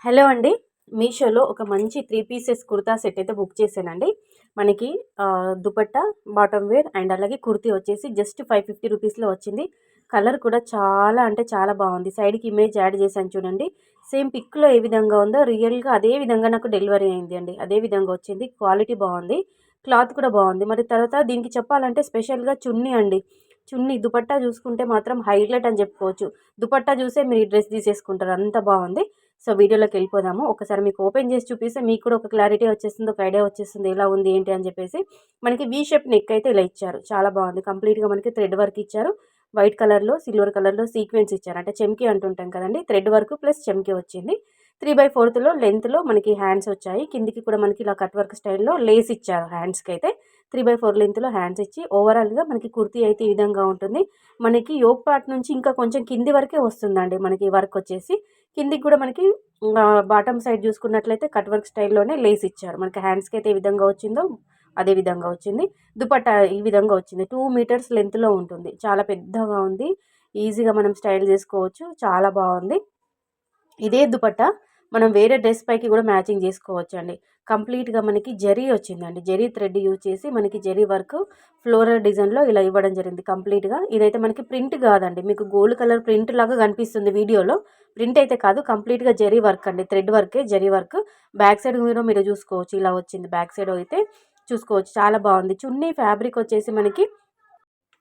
Hello అండి. మీషోలో ఒక మంచి 3 పీసెస్ కుర్తా సెట్ అయితే బుక్ చేశానండి. మనకి దుపట్టా, బాటమ్ వేర్ అండ్ అలాగే కుర్తీ వచ్చేసి జస్ట్ 550 రూపీస్‌లో వచ్చింది. కలర్ కూడా చాలా అంటే చాలా బాగుంది. సైడ్‌కి ఇమేజ్ యాడ్ చేశాను చూడండి. సేమ్ పిక్‌లో ఏ విధంగా ఉందో రియల్‌గా అదే విధంగా నాకు డెలివరీ అయింది అండి. అదే విధంగా వచ్చింది. క్వాలిటీ బాగుంది. క్లాత్ కూడా బాగుంది. మరి తర్వాత దీనికి చెప్పాలంటే స్పెషల్‌గా చున్నీ అండి. చున్నీ దుపట్టా చూసుకుంటే మాత్రం హైలైట్ అని చెప్పుకోవచ్చు. దుపట్టా చూసే మీరు ఈ డ్రెస్ తీసేసుకుంటారు. అంత బాగుంది. సో, వీడియోలోకెళ్ళిపోదాము. ఒకసారి మీకు ఓపెన్ చేసి చూపిస్తే మీకు కూడా ఒక క్లారిటీ వచ్చేస్తుంది. ఒక ఐడియా వచ్చేస్తుంది. ఎలా ఉంది ఏంటి అని చెప్పేసి. మనకి వి షేప్ నెక్ అయితే ఇలా ఇచ్చారు. చాలా బాగుంది. కంప్లీట్‌గా మనకి థ్రెడ్ వర్క్ ఇచ్చారు. వైట్ కలర్‌లో, సిల్వర్ కలర్‌లో సీక్వెన్స్ ఇచ్చారు. అంటే చెమ్కీ అంటుంటాం కదండీ! థ్రెడ్ వర్క్ ప్లస్ చెమ్కీ వచ్చింది. 3/4 లెంగ్త్‌లో మనకి హ్యాండ్స్ వచ్చాయి. కిందికి కూడా మనకి ఇలా కట్ వర్క్ స్టైల్‌లో లేస్ ఇచ్చారు హ్యాండ్స్‌కైతే. 3/4 లెంగ్త్‌లో హ్యాండ్స్ ఇచ్చి ఓవరాల్‌గా మనకి కుర్తీ అయితే ఈ విధంగా ఉంటుంది. మనకి యోక్ పార్ట్ నుంచి ఇంకా కొంచెం కింది వరకే వస్తుందండి మనకి వర్క్ వచ్చేసి. కిందికి కూడా మనకి బాటమ్ సైడ్ చూసుకున్నట్లయితే కట్ వర్క్ స్టైల్‌లోనే లేస్ ఇచ్చారు. మనకి హ్యాండ్స్‌కి అయితే ఏ విధంగా వచ్చిందో అదే విధంగా వచ్చింది. దుపట్టా ఈ విధంగా వచ్చింది. 2 మీటర్స్ లెంగ్త్‌లో ఉంటుంది. చాలా పెద్దగా ఉంది. ఈజీగా మనం స్టైల్ చేసుకోవచ్చు. చాలా బాగుంది. ఇదే దుపట్టా మనం వేరే డ్రెస్ పైకి కూడా మ్యాచింగ్ చేసుకోవచ్చండి. కంప్లీట్‌గా మనకి జరీ వచ్చిందండి. జరీ థ్రెడ్ యూజ్ చేసి మనకి జరీ వర్క్ ఫ్లోరల్ డిజైన్‌లో ఇలా ఇవ్వడం జరిగింది కంప్లీట్‌గా. ఇదైతే మనకి ప్రింట్ కాదండి. మీకు గోల్డ్ కలర్ ప్రింట్ లాగా కనిపిస్తుంది వీడియోలో. ప్రింట్ అయితే కాదు. కంప్లీట్‌గా జరీ వర్క్ అండి. థ్రెడ్ వర్కే జరీ వర్క్. బ్యాక్ సైడ్ కూడా మీరు చూసుకోవచ్చు. ఇలా వచ్చింది. బ్యాక్ సైడ్ అయితే చూసుకోవచ్చు. చాలా బాగుంది. చున్నీ ఫ్యాబ్రిక్ వచ్చేసి మనకి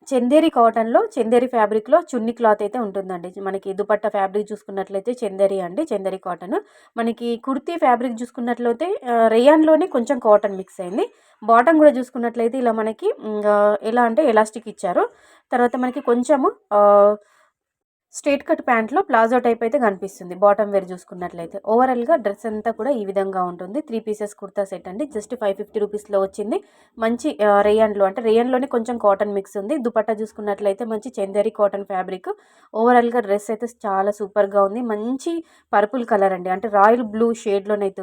చందేరి కాటన్‌లో, చందేరి ఫ్యాబ్రిక్‌లో చున్నీ క్లాత్ అయితే ఉంటుందండి. మనకి దుపట్టా ఫ్యాబ్రిక్ చూసుకున్నట్లయితే చందేరి అండి. చందేరి కాటన్. మనకి కుర్తీ ఫ్యాబ్రిక్ చూసుకున్నట్లయితే రేయాన్‌లోనే కొంచెం కాటన్ మిక్స్ అయింది. బాటమ్ కూడా చూసుకున్నట్లయితే ఇలా మనకి ఎలా అంటే ఎలాస్టిక్ ఇచ్చారు. తర్వాత మనకి కొంచెము స్ట్రెయిట్ కట్ ప్యాంట్‌లో ప్లాజో టైప్ అయితే కనిపిస్తుంది. బాటమ్ వేర్ చూసుకున్నట్లయితే. ఓవరాల్‌గా డ్రెస్ అంతా కూడా ఈ విధంగా ఉంటుంది. 3 పీసెస్ కుర్తా సెట్ అండి. జస్ట్ 550 రూపీస్‌లో వచ్చింది. మంచి రేయాన్‌లో అంటే రేయాన్‌లోనే కొంచెం కాటన్ మిక్స్ ఉంది. దుపట్టా చూసుకున్నట్లయితే మంచి చందేరి కాటన్ ఫ్యాబ్రిక్. ఓవరాల్‌గా డ్రెస్ అయితే చాలా సూపర్‌గా ఉంది. మంచి పర్పుల్ కలర్ అండి. అంటే రాయల్ బ్లూ షేడ్‌లోనైతే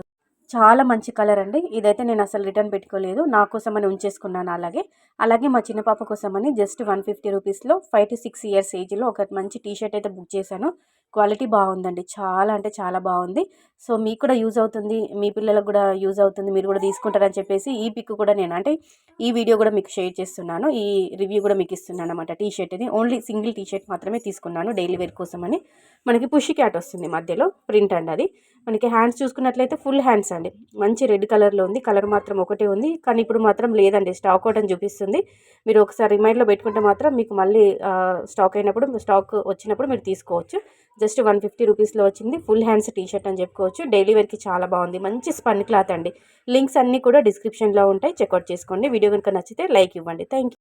చాలా మంచి కలర్ అండి. ఇదైతే నేను అసలు రిటర్న్ పెట్టుకోలేదు. నా కోసమని ఉంచేసుకున్నాను అలాగే. అలాగే మా చిన్న పాప కోసమని జస్ట్ 150 రూపీస్‌లో 5-6 ఇయర్స్ ఏజ్‌లో ఒక మంచి టీ షర్ట్ అయితే బుక్ చేశాను. క్వాలిటీ బాగుందండి. చాలా అంటే చాలా బాగుంది. సో, మీకు కూడా యూజ్ అవుతుంది. మీ పిల్లలకు కూడా యూజ్ అవుతుంది. మీరు కూడా తీసుకుంటారని చెప్పేసి ఈ పిక్ కూడా నేను అంటే ఈ వీడియో కూడా మీకు షేర్ చేస్తున్నాను. ఈ రివ్యూ కూడా మీకు ఇస్తున్నానన్నమాట. టీ షర్ట్‌ది ఓన్లీ సింగిల్ టీ షర్ట్ మాత్రమే తీసుకున్నాను డైలీ వేర్ కోసమని. మనకి పుష్ క్యాట్ వస్తుంది మధ్యలో ప్రింట్ అండి అది. మనకి హ్యాండ్స్ చూసుకున్నట్లయితే ఫుల్ హ్యాండ్స్ అండి. మంచి రెడ్ కలర్‌లో ఉంది. కలర్ మాత్రం ఒకటే ఉంది. కానీ ఇప్పుడు మాత్రం లేదండి. స్టాక్ అవుట్ అని చూపిస్తుంది. మీరు ఒకసారి రిమైండ్‌లో పెట్టుకుంటే మాత్రం మీకు మళ్ళీ స్టాక్ అయినప్పుడు స్టాక్ వచ్చినప్పుడు మీరు తీసుకోవచ్చు. జస్ట్ 150 రూపీస్‌లో వచ్చింది. ఫుల్ హ్యాండ్స్ టీ షర్ట్ అని చెప్పుకోవచ్చు. డైలీ వేర్‌కి చాలా బాగుంది. మంచి స్పన్ క్లాత్ అండి. లింక్స్ అన్నీ కూడా డిస్క్రిప్షన్‌లో ఉంటాయి. చెక్అవుట్ చేసుకోండి. వీడియో కనుక నచ్చితే లైక్ ఇవ్వండి. Thank you.